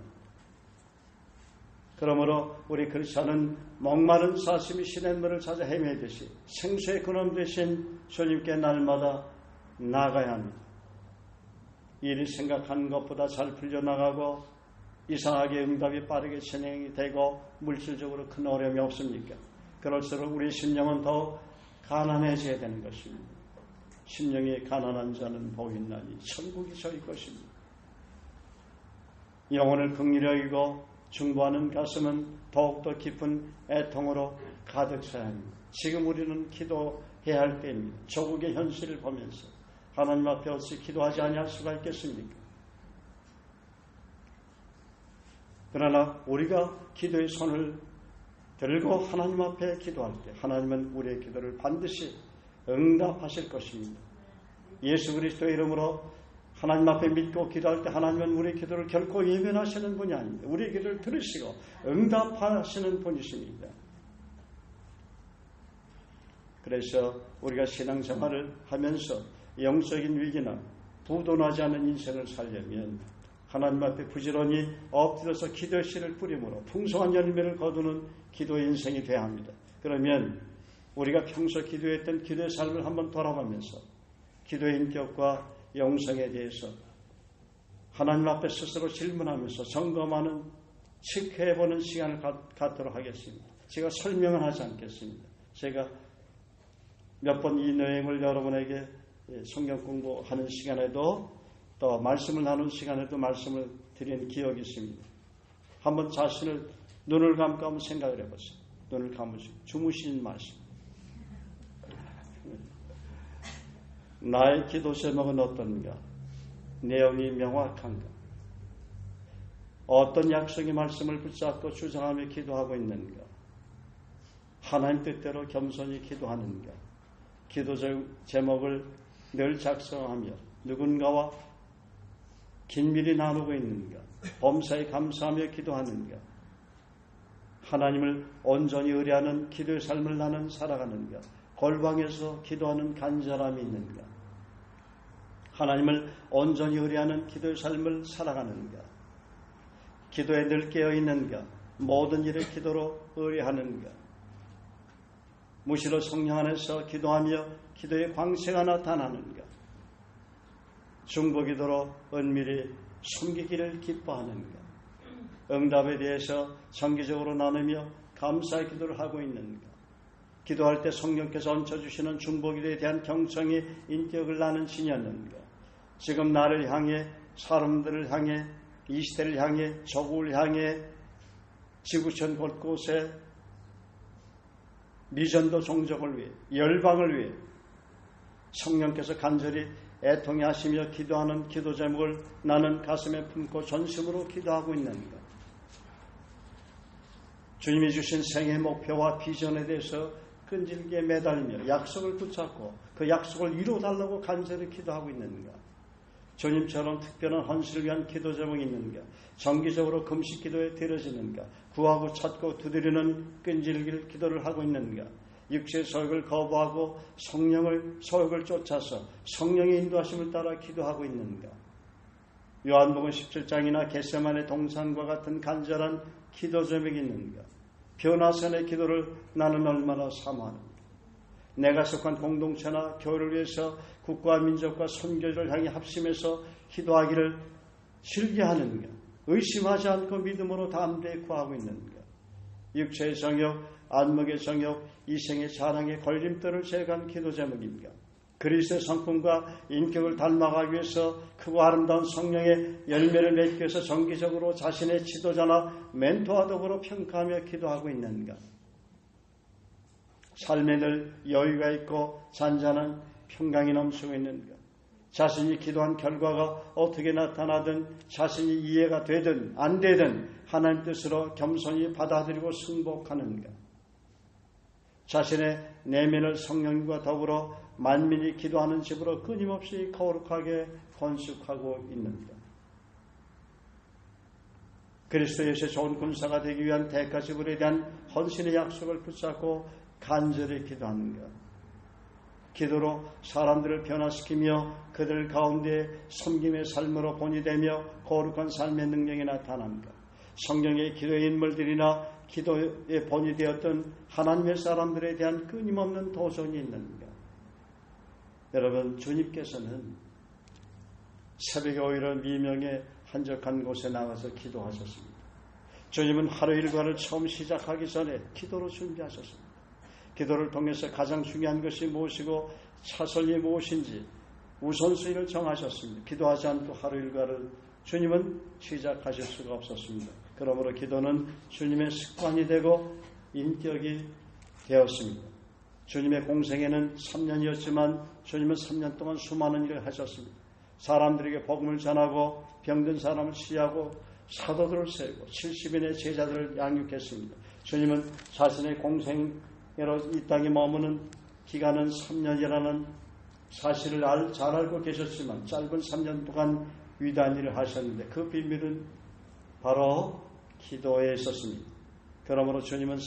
그러므로 우리 크리스찬은 목마른 사슴이 시냇물을 찾아 헤매듯이 생수의 근원 되신 주님께 날마다 나아가야 합니다. 일이 생각한 것보다 잘 풀려나가고 이상하게 응답이 빠르게 진행이 되고 물질적으로 큰 어려움이 없습니까? 그럴수록 우리 심령은 더욱 가난해져야 되는 것입니다. 심령이 가난한 자는 복이 있나니 천국이 저희 것입니다. 영혼을 긍휼히 여기고 중보하는 가슴은 더욱더 깊은 애통으로 가득 차야 합니다. 지금 우리는 기도해야 할 때입니다. 조국의 현실을 보면서 하나님 앞에 어찌 기도하지 아니할 수가 있겠습니까? 그러나 우리가 기도의 손을 들고 하나님 앞에 기도할 때 하나님은 우리의 기도를 반드시 응답하실 것입니다. 예수 그리스도의 이름으로 하나님 앞에 믿고 기도할 때 하나님은 우리의 기도를 결코 예면하시는 분이 아닙니다. 우리의 기도를 들으시고 응답하시는 분이십니다. 그래서 우리가 신앙생활을 하면서 영적인 위기나 부도나지 않은 인생을 살려면 하나님 앞에 부지런히 엎드려서 기도의 씨를 뿌림으로 풍성한 열매를 거두는 기도의 인생이 되어야 합니다. 그러면 우리가 평소 기도했던 기도의 삶을 한번 돌아보면서 기도의 인격과 영성에 대해서 하나님 앞에 스스로 질문하면서 점검하는 체크해보는 시간을 갖도록 하겠습니다. 제가 설명은 하지 않겠습니다. 제가 몇 번 이 내용을 여러분에게 성경 공부하는 시간에도 또 말씀을 나누는 시간에도 말씀을 드린 기억이 있습니다. 한번 자신을 눈을 감고 한번 생각을 해보세요. 눈을 감으시고 주무신 말씀. 나의 기도 제목은 어떤가? 내용이 명확한가? 어떤 약속의 말씀을 붙잡고 주장하며 기도하고 있는가? 하나님 뜻대로 겸손히 기도하는가? 기도 제목을 늘 작성하며 누군가와 긴밀히 나누고 있는가? 범사에 감사하며 기도하는가? 하나님을 온전히 의뢰하는 기도의 삶을 나는 살아가는가? 골방에서 기도하는 간절함이 있는가? 하나님을 온전히 의뢰하는 기도의 삶을 살아가는가? 기도에 늘 깨어있는가? 모든 일에 기도로 의뢰하는가? 무시로 성령 안에서 기도하며 기도의 광채가 나타나는가? 중보기도로 은밀히 숨기기를 기뻐하는가? 응답에 대해서 정기적으로 나누며 감사의 기도를 하고 있는가? 기도할 때 성령께서 얹혀주시는 중보기도에 대한 경청이 인격을 나는 지녔는가? 지금 나를 향해, 사람들을 향해, 이 시대를 향해, 조국을 향해, 지구촌 곳곳에 미전도 종족을 위해, 열방을 위해 성령께서 간절히 애통해 하시며 기도하는 기도 제목을 나는 가슴에 품고 전심으로 기도하고 있는가? 주님이 주신 생애 목표와 비전에 대해서 끈질기게 매달리며 약속을 붙잡고 그 약속을 이루어달라고 간절히 기도하고 있는가? 주님처럼 특별한 헌신을 위한 기도 제목이 있는가? 정기적으로 금식 기도에 들어지는가? 구하고 찾고 두드리는 끈질길 기도를 하고 있는가? 육체의 소욕을 거부하고 성령의 소욕을 쫓아서 성령의 인도하심을 따라 기도하고 있는가? 요한복음 17장이나 겟세마네 동산과 같은 간절한 기도 제목이 있는가? 변화선의 기도를 나는 얼마나 사모하는가? 내가 속한 공동체나 교회를 위해서 국가와 민족과 선교를 향해 합심해서 기도하기를 즐겨하는가? 의심하지 않고 믿음으로 담대히 구하고 있는가? 육체의 정욕, 안목의 정욕, 이생의 자랑의 걸림돌을 제거한 기도 제목인가? 그리스도의 성품과 인격을 닮아가기 위해서 크고 아름다운 성령의 열매를 맺기 위해서 정기적으로 자신의 지도자나 멘토와 더불어 평가하며 기도하고 있는가? 삶에 늘 여유가 있고 잔잔한 평강이 넘치고 있는가? 자신이 기도한 결과가 어떻게 나타나든 자신이 이해가 되든 안 되든 하나님 뜻으로 겸손히 받아들이고 승복하는가? 자신의 내면을 성령과 더불어 만민이 기도하는 집으로 끊임없이 거룩하게 건축하고 있는가? 그리스도 예수의 좋은 군사가 되기 위한 대가 지불에 대한 헌신의 약속을 붙잡고 간절히 기도하는가? 기도로 사람들을 변화시키며 그들 가운데 섬김의 삶으로 본이 되며 거룩한 삶의 능력이 나타난가? 성경의 기도의 인물들이나 기도의 본이 되었던 하나님의 사람들에 대한 끊임없는 도전이 있는가? 여러분, 주님께서는 새벽에 오히려 미명의 한적한 곳에 나가서 기도하셨습니다. 주님은 하루 일과를 처음 시작하기 전에 기도로 준비하셨습니다. 기도를 통해서 가장 중요한 것이 무엇이고 차선이 무엇인지 우선순위를 정하셨습니다. 기도하지 않고 하루 일과를 주님은 시작하실 수가 없었습니다. 그러므로 기도는 주님의 습관이 되고 인격이 되었습니다. 주님의 공생에는 3년이었지만 주님은 3년 동안 수많은 일을 하셨습니다. 사람들에게 복음을 전하고 병든 사람을 치유하고 사도들을 세우고 70인의 제자들을 양육했습니다. 주님은 자신의 공생애로 이 땅에 머무는 기간은 3년이라는 사실을 잘 알고 계셨지만 짧은 3년 동안 위대한 일을 하셨는데 그 비밀은 바로 기도에 있었습니다. 그러므로 주님은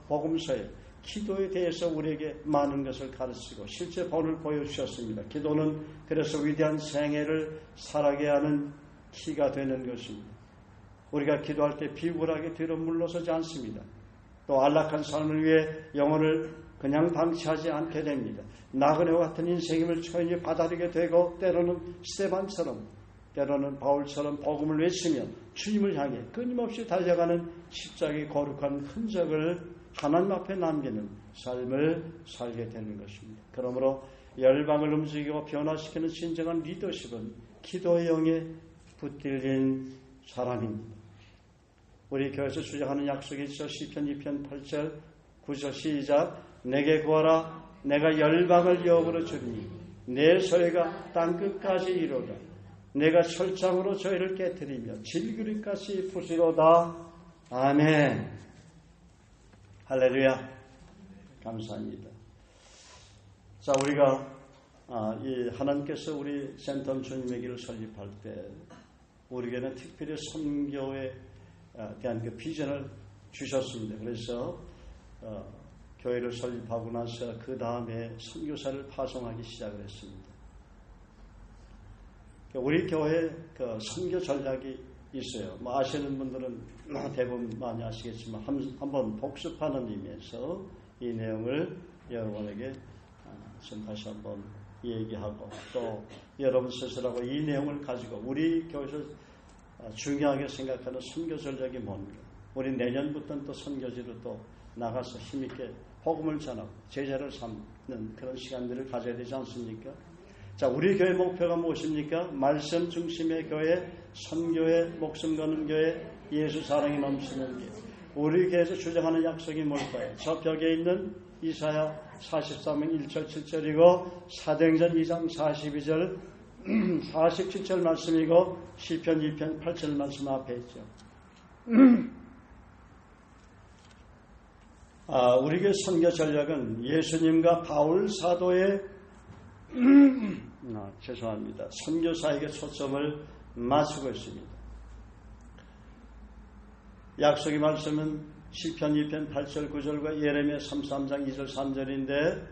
복음서에 기도에 대해서 우리에게 많은 것을 가르치고 실제 본을 보여주셨습니다. 기도는 그래서 위대한 생애를 살아가게 하는 키가 되는 것입니다. 우리가 기도할 때 비굴하게 뒤로 물러서지 않습니다. 또 안락한 삶을 위해 영혼을 그냥 방치하지 않게 됩니다. 나그네와 같은 인생임을 초연히 받아들이게 되고 때로는 스데반처럼 때로는 바울처럼 복음을 외치며 주님을 향해 끊임없이 달려가는 십자가의 거룩한 흔적을 하나님 앞에 남기는 삶을 살게 되는 것입니다. 그러므로 열방을 움직이고 변화시키는 진정한 리더십은 기도의 영에 붙들린 사람입니다. 우리 교회에서 주장하는 약속이 있어 시편 2편 8절 9절 시작. 내게 구하라 내가 열방을 여으로 주리니 내 소리가 땅끝까지 이르리라. 내가 철장으로 저희를 깨뜨리며 질그릇같이 부수리로다. 아멘. 할렐루야. 감사합니다. 자, 우리가 이 하나님께서 우리 센텀 주님의 길을 설립할 때 우리에게는 특별히 선교에 대한 그 비전을 주셨습니다. 그래서 교회를 설립하고 나서 그 다음에 선교사를 파송하기 시작을 했습니다. 우리 교회 그 선교 전략이 있어요. 뭐 아시는 분들은 대부분 많이 아시겠지만 한번 복습하는 의미에서 이 내용을 여러분에게 지금 다시 한번 얘기하고 또 여러분 스스로하고 이 내용을 가지고 우리 교회에서 중요하게 생각하는 선교 전략이 뭔가. 우리 내년부터는 또 선교지로 또 나가서 힘있게 복음을 전하고 제자를 삼는 그런 시간들을 가져야 되지 않습니까? 자, 우리 교회 목표가 무엇입니까? 말씀 중심의 교회, 선교회, 목숨 거는 교회, 예수 사랑이 넘치는 교회. 우리 교회에서 주장하는 약속이 뭘까요? 저 벽에 있는 이사야 43장 1절 7절이고 사도행전 2장 42절 47절 말씀이고 시편 2편 8절 말씀 앞에 있죠. 우리 교회 선교 전략은 예수님과 바울 사도의 죄송합니다. 선교사에게 초점을 맞추고 있습니다. 약속의 말씀은 시편 2편 8절 9절과 예레미야 33장 2절 3절인데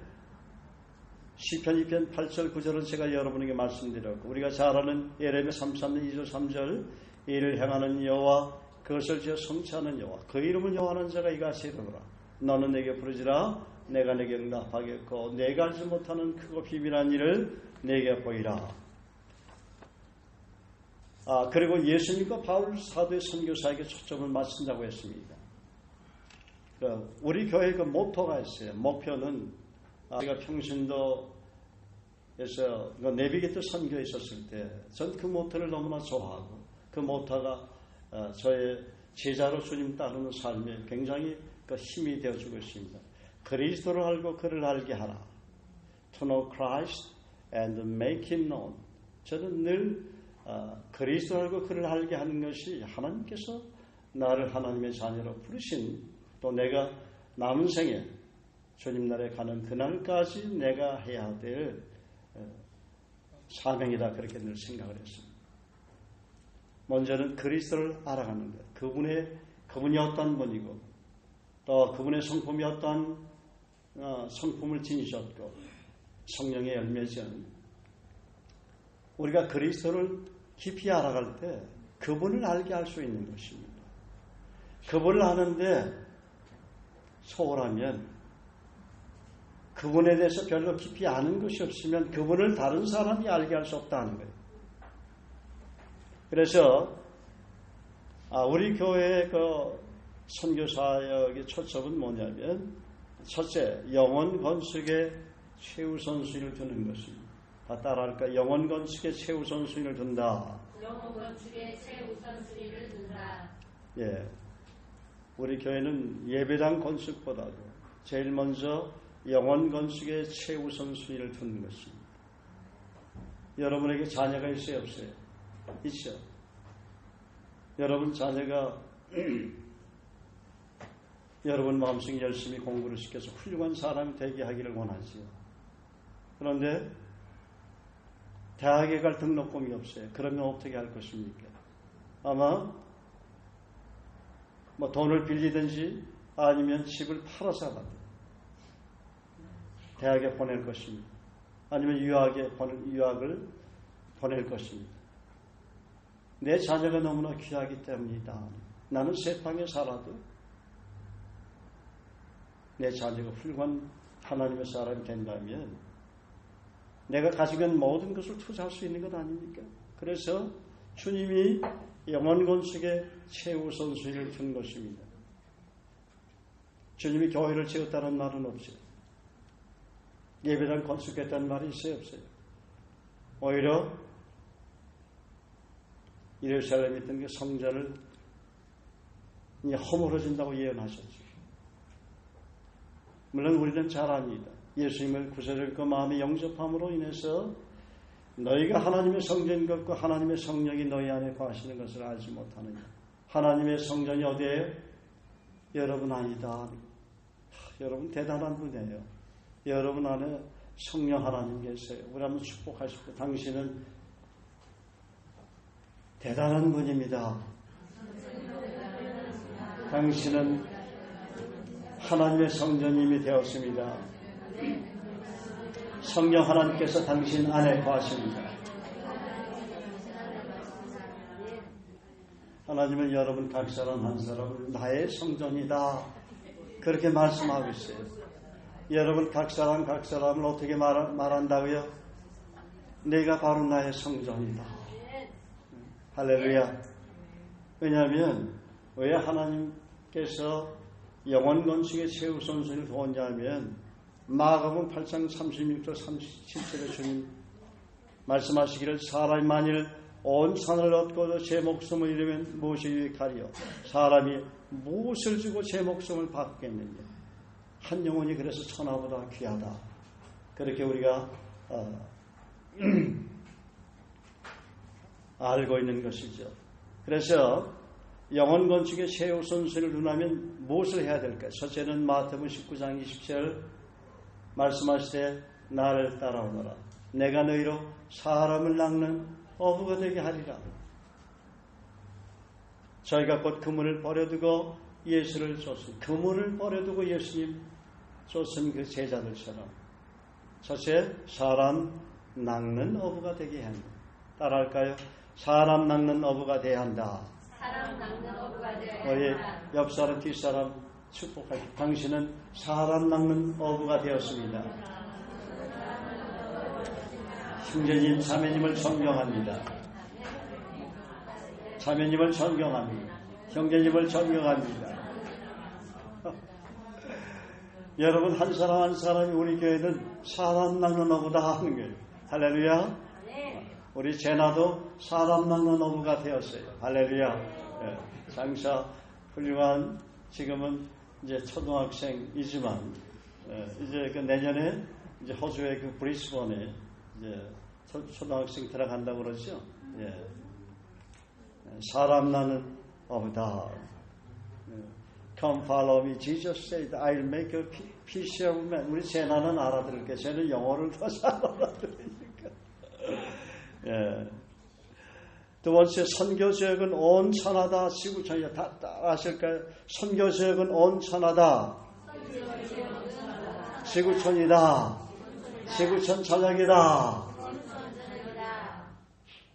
시편 2편 8절 9절은 제가 여러분에게 말씀드렸고 우리가 잘 아는 예레미야 33장 2절 3절 이를 행하는 여호와 그것을 지어 성취하는 여호와 그 이름을 여호와는 자가 이같이 이르노라 너는 내게 부르지라 내가 내게 응답하겠고 내가 알지 못하는 크고 비밀한 일을 내게 보이라. 그리고 예수님과 바울 사도의 선교사에게 초점을 맞춘다고 했습니다. 우리 교회 그 모토가 있어요. 목표는 우리가 평신도에서 내비게이터 선교에 있었을 때 전 그 모토를 너무나 좋아하고 그 모토가 저의 제자로 주님 따르는 삶에 굉장히 그 힘이 되어주고 있습니다. 그리스도를 알고 그를 알게 하라. To know Christ and make him known. 저는 늘 그리스도를 알고 그를 알게 하는 것이 하나님께서 나를 하나님의 자녀로 부르신 또 내가 남은 생에 주님 나라에 가는 그날까지 내가 해야 될 사명이다 그렇게 늘 생각을 했습니다. 먼저는 그리스도를 알아가는 것. 그분이 어떤 분이고 또 그분의 성품이 어떤 성품을 지니셨고 성령의 열매전 우리가 그리스도를 깊이 알아갈 때 그분을 알게 할 수 있는 것입니다. 그분을 아는데 소홀하면 그분에 대해서 별로 깊이 아는 것이 없으면 그분을 다른 사람이 알게 할 수 없다는 거예요. 그래서 우리 교회의 그 선교사역의 초점은 뭐냐면 첫째, 영혼 건축에 최우선순위를 두는 것입니다. 다 따라할까? 영혼 건축에 최우선순위를 둔다. 영혼 건축에 최우선순위를 둔다. 예, 우리 교회는 예배당 건축보다도 제일 먼저 영혼 건축에 최우선순위를 두는 것입니다. 여러분에게 자녀가 있어요, 없어요? 있죠. 여러분 자녀가 여러분 마음속에 열심히 공부를 시켜서 훌륭한 사람이 되게 하기를 원하지요. 그런데 대학에 갈 등록금이 없어요. 그러면 어떻게 할 것입니까? 아마 돈을 빌리든지 아니면 집을 팔아서 대학에 보낼 것입니다. 아니면 유학을 보낼 것입니다. 내 자녀가 너무나 귀하기 때문이다. 나는 새 땅에 살아도 내 자녀가 훌륭한 하나님의 사람이 된다면 내가 가지고 있는 모든 것을 투자할 수 있는 것 아닙니까? 그래서 주님이 영혼 건축에 최우선순위를 둔 것입니다. 주님이 교회를 지었다는 말은 없어요. 예배당 건축했다는 말이 있어요, 없어요? 오히려 예루살렘에 있던 그 성전을 이제 허물어진다고 예언하셨죠. 물론 우리는 잘 압니다. 예수님을 구세를 그 마음에 영접함으로 인해서 너희가 하나님의 성전인 것과 하나님의 성령이 너희 안에 거하시는 것을 알지 못하느냐. 하나님의 성전이 어디에? 여러분 아니다. 여러분 대단한 분이에요. 여러분 안에 성령 하나님 계세요. 우리 한번 축복하십시오. 당신은 대단한 분입니다. 당신은 하나님의 성전이 이미 되었습니다. 성령 하나님께서 당신 안에 거하십니다. 하나님은 여러분 각 사람 한 사람을 나의 성전이다 그렇게 말씀하고 있어요. 여러분 각 사람을 어떻게 말한다고요? 내가 바로 나의 성전이다. 할렐루야. 왜냐하면 왜 하나님께서 영혼 건축의 최우선순위를 두었냐면 마가복음 8장 36절 37절에 주님 말씀하시기를 사람이 만일 온 산을 얻고도 제 목숨을 잃으면 무엇이 유익하리요? 사람이 무엇을 주고 제 목숨을 받겠느냐? 한 영혼이 그래서 천하보다 귀하다. 그렇게 우리가 알고 있는 것이죠. 그래서 영혼 건축의 최우선순위를 두라면 무엇을 해야 될까요? 첫째는 마태복음 19장 20절 말씀하시되 나를 따라오너라. 내가 너희로 사람을 낚는 어부가 되게 하리라. 저희가 곧 그물을 버려두고 예수를 쫓은 그물을 버려두고 예수님 쫓은 그 제자들처럼 첫째, 사람 낚는 어부가 되게 한다. 따라할까요? 사람 낚는 어부가 되어야 한다. 사람 낚는 어부가 되어야 우리 한다. 옆사람 뒷사람 축복할게요. 당신은 사람 낚는 어부가 되었습니다. 형제님, 자매님을 존경합니다. 자매님을 존경합니다. 형제님을 존경합니다. 여러분, 한 사람 한 사람이 우리 교회는 사람 낚는 어부다 하는 거예요. 할렐루야. 우리 제나도 사람 낚는 어부가 되었어요. 할렐루야. 예, 장사 훌륭한, 지금은 이제 초등학생이지만 이제 그 내년에 이제 호주의 그 브리스번에 이제 초등학생 들어간다고 그러죠. 예. 사람 낚는 어부다. Come follow me. Jesus said, I'll make a fisher of men. 우리 제나는 알아들을게. 쟤는 영어를 더 잘 알아들으니까. 예. 두 번째, 선교지역은 온 천하다. 지구촌이다. 다 아실까요? 선교지역은 온 천하다. 지구촌이다. 지구촌 저녁이다.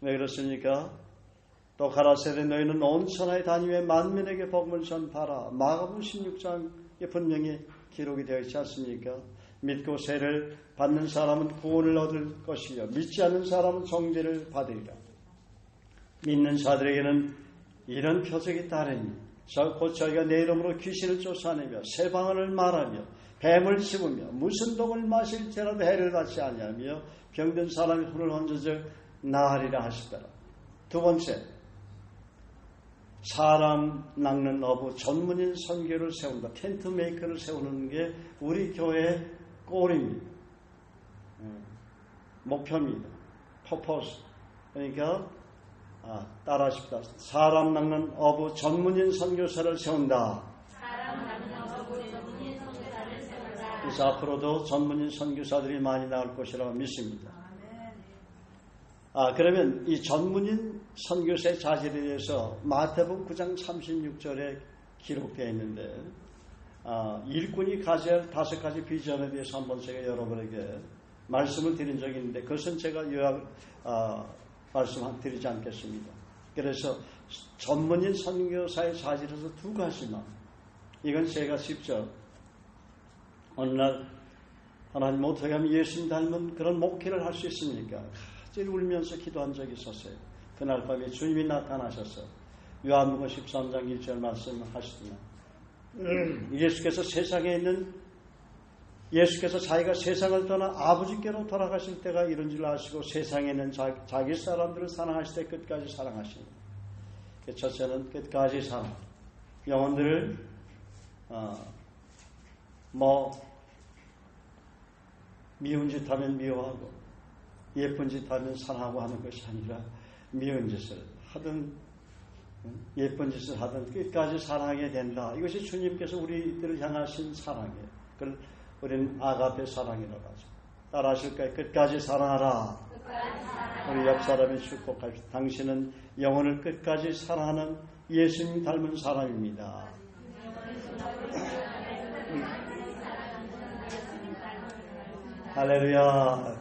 왜 그렇습니까? 또 가라사대 너희는 온 천하에 다니며 만민에게 복음을 전파하라. 마가복음 16장에 분명히 기록이 되어 있지 않습니까? 믿고 세를 받는 사람은 구원을 얻을 것이요 믿지 않는 사람은 정죄를 받으리라. 믿는 자들에게는 이런 표적이 따르니 곧 저희가 내 이름으로 귀신을 쫓아내며 새 방언을 말하며 뱀을 씹으며 무슨 독을 마실지라도 해를 받지 아니하며 병든 사람이 손을 얹어져 나으리라 하시더라. 두 번째, 사람 낚는 어부 전문인 선교를 세운다. 텐트 메이커를 세우는 게 우리 교회의 꼴입니다. 목표입니다. 퍼포스. 그러니까 따라하십시다. 사람 낚는 어부 전문인 선교사를 세운다. 사람 낚는 어부 전문인 선교사를 세운다. 그래서 앞으로도 전문인 선교사들이 많이 나올 것이라고 믿습니다. 그러면 이 전문인 선교사의 자질에 대해서 마태복음 9장 36절에 기록되어 있는데 일꾼이 가져야 할 5가지 비전에 대해서 한번 제가 여러분에게 말씀을 드린 적이 있는데 그것은 제가 요약 말씀드리지 않겠습니다. 그래서 전문인 선교사의 자질에서 2가지만, 이건 제가 직접 어느 날 하나님 어떻게 하면 예수님 닮은 그런 목회를 할 수 있습니까? 제일 울면서 기도한 적이 있었어요. 그날 밤에 주님이 나타나셔서 요한복음 13장 1절 말씀하시더니 예수께서 세상에 있는 예수께서 자기가 세상을 떠나 아버지께로 돌아가실 때가 이런 줄 아시고 세상에 있는 자기 사람들을 사랑하실 때 끝까지 사랑하십니다. 첫째는 끝까지 사랑. 영혼들을 미운 짓 하면 미워하고 예쁜 짓 하면 사랑하고 하는 것이 아니라 미운 짓을 하든 예쁜 짓을 하든 끝까지 사랑하게 된다. 이것이 주님께서 우리들을 향하신 사랑이에요. 그걸 우리는 아가페 사랑이라고 하죠. 따라하실까요? 끝까지 사랑하라. 우리 옆 사람이 축복합시다. 당신은 영혼을 끝까지 사랑하는 예수님 닮은 사람입니다. 할렐루야.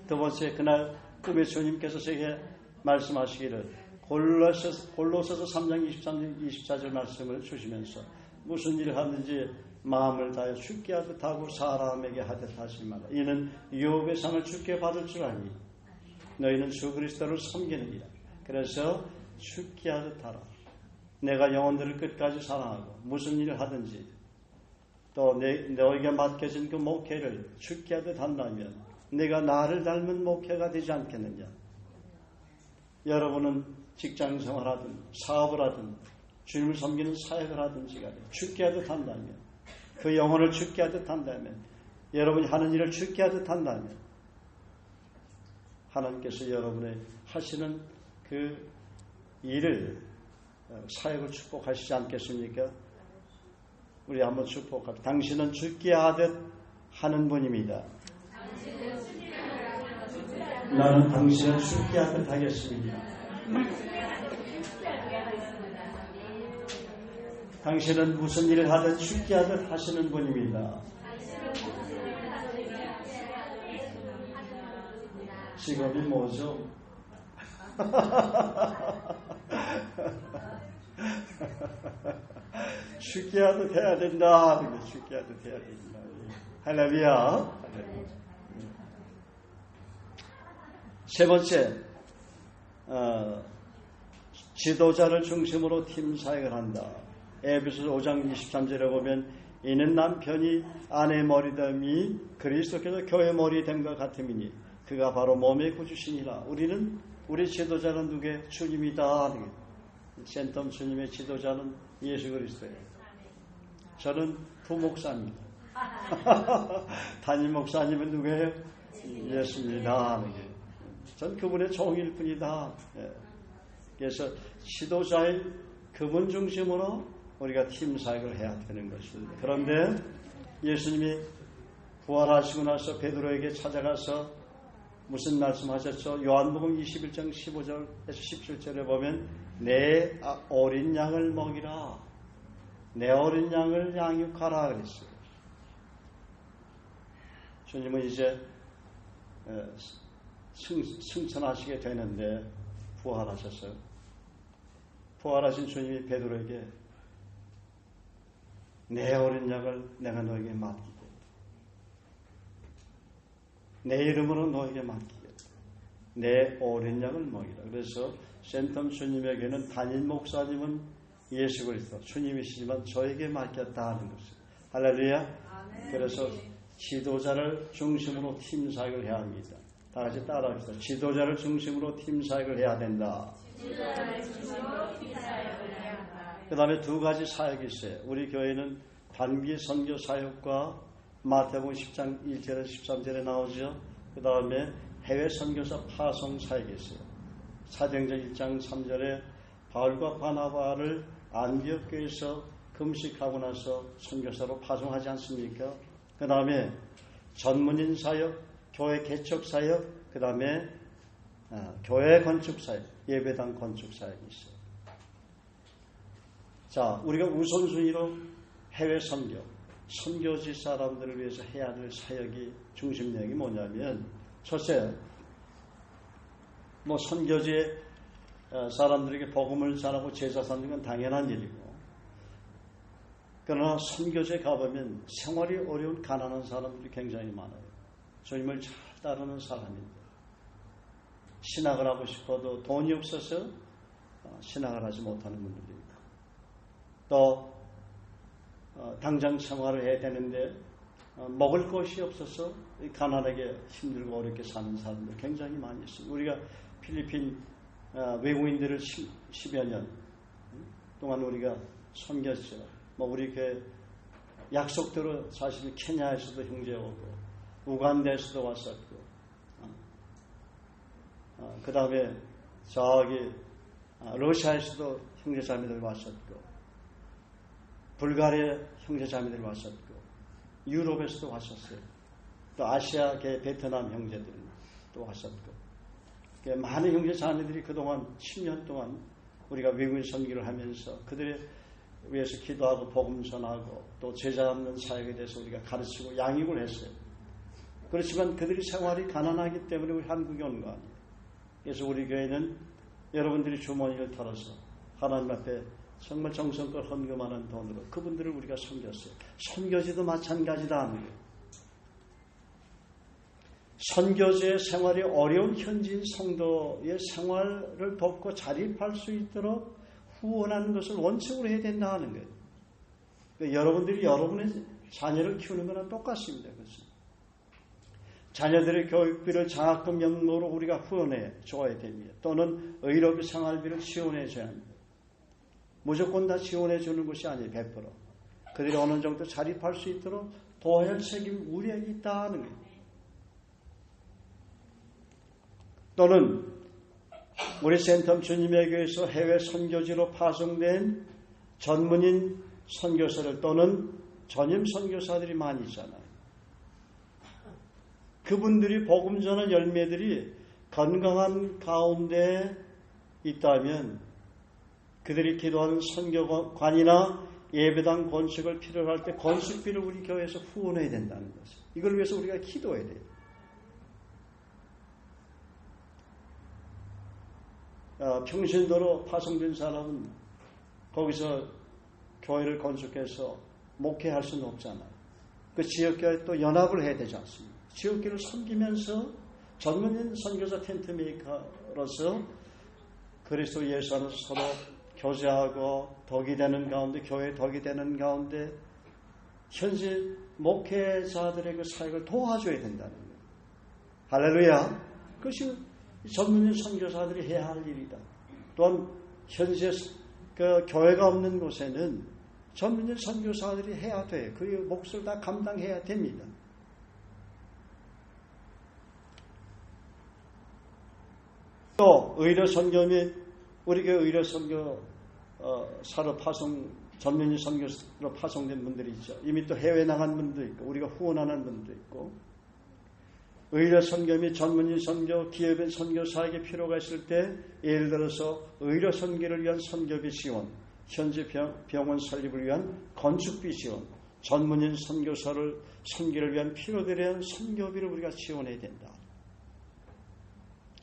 두 번째, 그날 꿈에 주님께서 제게 말씀하시기를 골로새서 3장 24절 말씀을 주시면서 무슨 일을 하든지 마음을 다해 죽게 하듯 하고 사람에게 하듯 하지 마라. 이는 유업의 상을 죽게 받을 줄 아니 너희는 주 그리스도를 섬기느니라. 그래서 죽게 하듯 하라. 내가 영혼들을 끝까지 사랑하고 무슨 일을 하든지 또 너에게 맡겨진 그 목회를 죽게 하듯 한다면 내가 나를 닮은 목회가 되지 않겠느냐. 여러분은 직장생활 하든 사업을 하든 주님을 섬기는 사역을 하든지 간에 죽게 하듯 한다면 그 영혼을 죽게 하듯 한다면 여러분이 하는 일을 죽게 하듯 한다면 하나님께서 여러분의 하시는 그 일을 사역을 축복하시지 않겠습니까? 우리 한번 축복합시다. 당신은 죽게 하듯 하는 분입니다. 나는 당신을 죽게 하듯 하겠습니다. 당신은 무슨 일을 하든 쉽게 하듯 하시는 분입니다. 직업이 뭐죠? 쉽게 하듯 해야 된다. 쉽게 하듯 해야 된다. 할렐루야. 세 번째, 지도자를 중심으로 팀 사역을 한다. 에베소서 5장 23절에 보면 이는 남편이 아내 머리됨이 그리스도께서 교회 머리 됨과 같음이니 그가 바로 몸의 구주시니라. 우리 지도자는 누구의? 주님이다. 센텀 주님의 지도자는 예수 그리스도예요. 저는 부목사입니다. 담임 목사님은 누구예요? 예수입니다. 전 그분의 종일 뿐이다. 그래서 지도자의 그분 중심으로 우리가 팀 사역을 해야 되는 것입니다. 그런데 예수님이 부활하시고 나서 베드로에게 찾아가서 무슨 말씀하셨죠? 요한복음 21장 15절에서 17절에 보면 내 어린 양을 먹이라. 내 어린 양을 양육하라 그랬어요. 주님은 이제 승천하시게 되는데 부활하셨어요. 부활하신 주님이 베드로에게 내 어린 양을 내가 너에게 맡기고 내 이름으로 너에게 맡기겠다. 내 어린 양을 먹이라. 그래서 센텀 주님에게는 담임 목사님은 예수 그리스도 주님이시지만 저에게 맡겼다 하는 것이에요. 할렐루야. 그래서 지도자를 중심으로 팀 사역을 해야 합니다. 다 같이 따라합시다. 지도자를 중심으로 팀 사역을 해야 된다. 그 다음에 두 가지 사역이 있어요. 우리 교회는 단기 선교 사역과 마태복음 10장 1절에서 13절에 나오죠. 그 다음에 해외 선교사 파송 사역이 있어요. 사도행전 1장 3절에 바울과 바나바를 안디옥교에서 금식하고 나서 선교사로 파송하지 않습니까? 그 다음에 전문인 사역, 교회 개척 사역, 그 다음에 교회 건축 사역, 예배당 건축 사역이 있어요. 자, 우리가 우선순위로 해외 선교, 선교지 사람들을 위해서 해야 될 사역이 중심 내용이 뭐냐면, 첫째, 선교지에 사람들에게 복음을 전하고 제자 삼는 건 당연한 일이고, 그러나 선교지에 가보면 생활이 어려운 가난한 사람들이 굉장히 많아요. 주님을 잘 따르는 사람인데 신학을 하고 싶어도 돈이 없어서 신학을 하지 못하는 분들도 있고, 또 당장 생활을 해야 되는데 먹을 것이 없어서 가난하게 힘들고 어렵게 사는 사람들 굉장히 많이 있습니다. 우리가 필리핀 외국인들을 10여 년 동안 우리가 섬겼죠. 우리 교회 약속대로 사실 케냐에서도 형제 오고 우간다에서도 왔었고, 그 다음에 저기 러시아에서도 형제자매들 왔었고, 불가리아 형제자매들 왔었고, 유럽에서도 왔었어요. 또 아시아계 베트남 형제들도 왔었고, 많은 형제자매들이 그동안 10년 동안 우리가 외국인 선교를 하면서 그들의 위해서 기도하고 복음 전하고 또 제자 없는 사역에 대해서 우리가 가르치고 양육을 했어요. 그렇지만 그들이 생활이 가난하기 때문에 우리 한국에 온 거 아니에요. 그래서 우리 교회는 여러분들이 주머니를 털어서 하나님 앞에 정말 정성껏 헌금하는 돈으로 그분들을 우리가 섬겼어요. 선교지도 마찬가지다 하는 거예요. 선교지의 생활이 어려운 현지인 성도의 생활을 돕고 자립할 수 있도록 후원하는 것을 원칙으로 해야 된다 하는 거예요. 그러니까 여러분들이 여러분의 자녀를 키우는 거랑 똑같습니다. 그렇죠? 자녀들의 교육비를 장학금 명목으로 우리가 후원해 줘야 됩니다. 또는 의료비 생활비를 지원해 줘야 합니다. 무조건 다 지원해 주는 것이 아니에요. 100%. 그들이 어느 정도 자립할 수 있도록 도와야 할 책임 우리에게 있다 하는 거예요. 또는 우리 센텀 주님의 교회에서 해외 선교지로 파송된 전문인 선교사들 또는 전임 선교사들이 많이 있잖아요. 그분들이 복음 전한 열매들이 건강한 가운데 있다면 그들이 기도하는 선교관이나 예배당 건축을 필요로 할 때 건축비를 우리 교회에서 후원해야 된다는 것이죠. 이걸 위해서 우리가 기도해야 돼요. 평신도로 파송된 사람은 거기서 교회를 건축해서 목회할 수는 없잖아요. 그 지역교회 또 연합을 해야 되지 않습니까? 지역교회를 섬기면서 전문인 선교사 텐트메이커로서 그리스도 예수 안에서 서로 교제하고 덕이 되는 가운데, 교회에 덕이 되는 가운데 현재 목회자들의 그 사역을 도와줘야 된다는 거예요. 할렐루야. 그것이 전문인 선교사들이 해야 할 일이다. 또한 현재 그 교회가 없는 곳에는 전문인 선교사들이 해야 돼. 그 몫을 다 감당해야 됩니다. 또 의료 선교 및 우리 교회 의료 선교 사로 전문인 선교사로 파송된 분들이 있죠. 이미 또 해외 나간 분도 있고 우리가 후원하는 분도 있고 의료 선교 및 전문인 선교, 기업인 선교사에게 필요가 있을 때 예를 들어서 의료 선교를 위한 선교비 지원, 현재 병원 설립을 위한 건축비 지원, 전문인 선교를 위한 필요들에 대한 선교비를 우리가 지원해야 된다.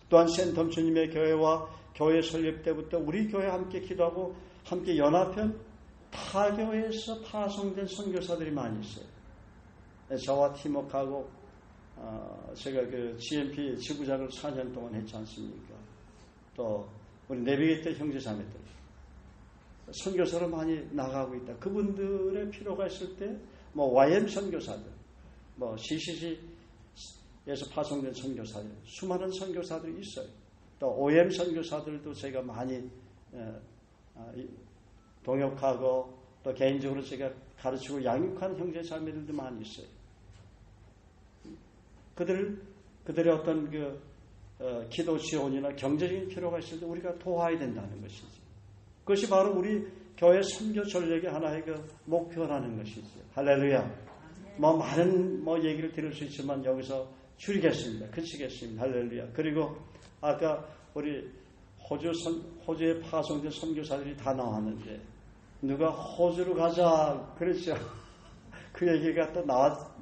또한 센텀 주님의 교회와 교회 설립 때부터 우리 교회와 함께 기도하고 함께 연합한 타 교회에서 파송된 선교사들이 많이 있어요. 저와 팀워크하고 제가 그 GMP 지부장을 4년 동안 했지 않습니까? 또 우리 내비게이터 형제자매들 선교사로 많이 나가고 있다. 그분들의 필요가 있을 때 뭐 YM 선교사들, 뭐 CCG에서 파송된 선교사들, 수많은 선교사들이 있어요. 또 OM 선교사들도 제가 많이 동역하고 또 개인적으로 제가 가르치고 양육하는 형제자매들도 많이 있어요. 그들의 어떤 기도 지원이나 경제적인 필요가 있을 때 우리가 도와야 된다는 것이죠. 그것이 바로 우리 교회 선교 전략의 하나의 목표라는 것이죠. 할렐루야. 많은 얘기를 드릴 수 있지만 여기서 줄이겠습니다. 그치겠습니다. 할렐루야. 그리고 아까 우리 호주에 파송된 선교사들이 다 나왔는데 누가 호주로 가자 그랬죠. 그 얘기가 또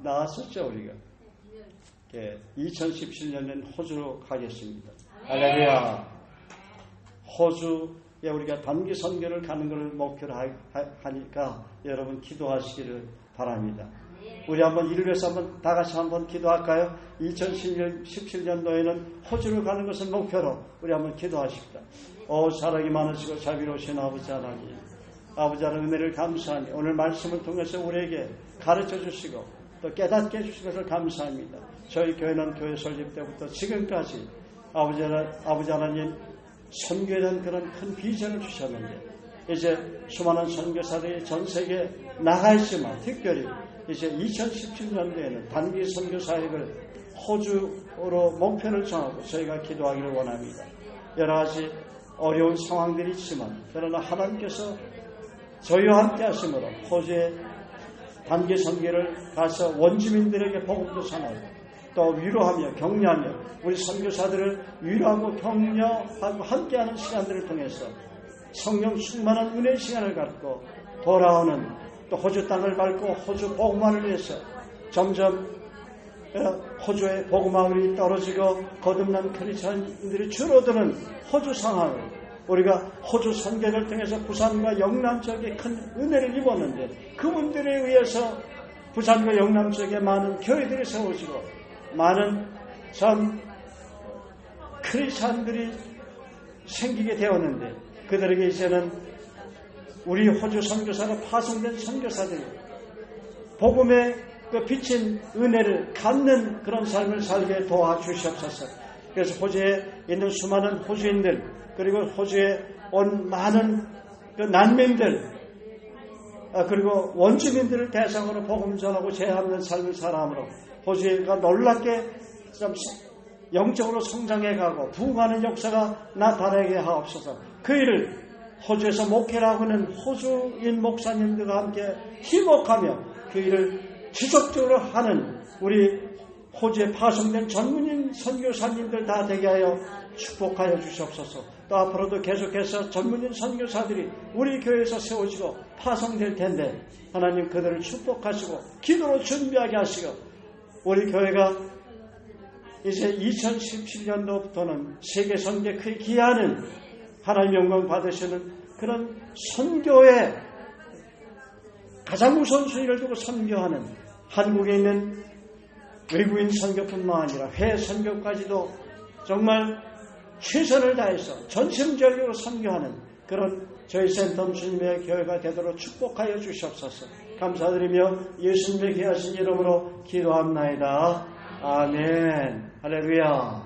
나왔었죠. 우리가 2017년엔 호주로 가겠습니다. 할렐루야. 호주에 우리가 단기 선교를 가는 것을 목표로 하니까 여러분 기도하시기를 바랍니다. 우리 한번 이를 위해서 한번 다 같이 한번 기도할까요? 2017년도에는 호주로 가는 것을 목표로 우리 한번 기도하십시다. 사랑이 많으시고 자비로우신 아버지 하나님, 아버지 하나님 은혜를 감사하니 오늘 말씀을 통해서 우리에게 가르쳐 주시고 또 깨닫게 해주신 것을 감사합니다. 저희 교회는 교회 설립 때부터 지금까지 아버지 하나님 선교에 대한 그런 큰 비전을 주셨는데 이제 수많은 선교사들이 전 세계에 나가 있지만 특별히 이제 2017년도에는 단기 선교 사역을 호주로 목표를 정하고 저희가 기도하기를 원합니다. 여러 가지 어려운 상황들이 있지만 그러나 하나님께서 저희와 함께 하심으로 호주에 단기 선교를 가서 원주민들에게 복음도 전하고 또 위로하며 격려하며 우리 선교사들을 위로하고 격려하고 함께하는 시간들을 통해서 성령 충만한 은혜의 시간을 갖고 돌아오는 또 호주 땅을 밟고 호주 복음화를 위해서 점점 호주의 복음화율이 떨어지고 거듭난 크리스천들이 줄어드는 호주 상황을 우리가 호주 선교를 통해서 부산과 영남 지역에 큰 은혜를 입었는데 그분들에 의해서 부산과 영남 지역에 많은 교회들이 세워지고 많은 전 크리스천들이 생기게 되었는데 그들에게 이제는 우리 호주 선교사로 파송된 선교사들이 복음의 그 비친 은혜를 갖는 그런 삶을 살게 도와주시옵소서. 그래서 호주에 있는 수많은 호주인들 그리고 호주에 온 많은 그 난민들 그리고 원주민들을 대상으로 복음 전하고 제한하는 삶을 살아함으로 호주가 놀랍게 영적으로 성장해가고 부흥하는 역사가 나타나게 하옵소서. 그 일을 호주에서 목회를 하고 있는 호주인 목사님들과 함께 힘복하며 그 일을 지속적으로 하는 우리 호주에 파송된 전문인 선교사님들 다 되게 하여 축복하여 주시옵소서. 또 앞으로도 계속해서 전문인 선교사들이 우리 교회에서 세워지고 파송될 텐데 하나님 그들을 축복하시고 기도로 준비하게 하시고 우리 교회가 이제 2017년도부터는 세계 선교에 크게 기여하는 하나님 영광 받으시는 그런 선교의 가장 우선순위를 두고 선교하는 한국에 있는 외국인 선교뿐만 아니라 해외 선교까지도 정말 최선을 다해서 전심전력으로 선교하는 그런 저희 센텀 주님의 교회가 되도록 축복하여 주시옵소서. 감사드리며 예수님의 귀하신 이름으로 기도합나이다. 아멘. 할렐루야.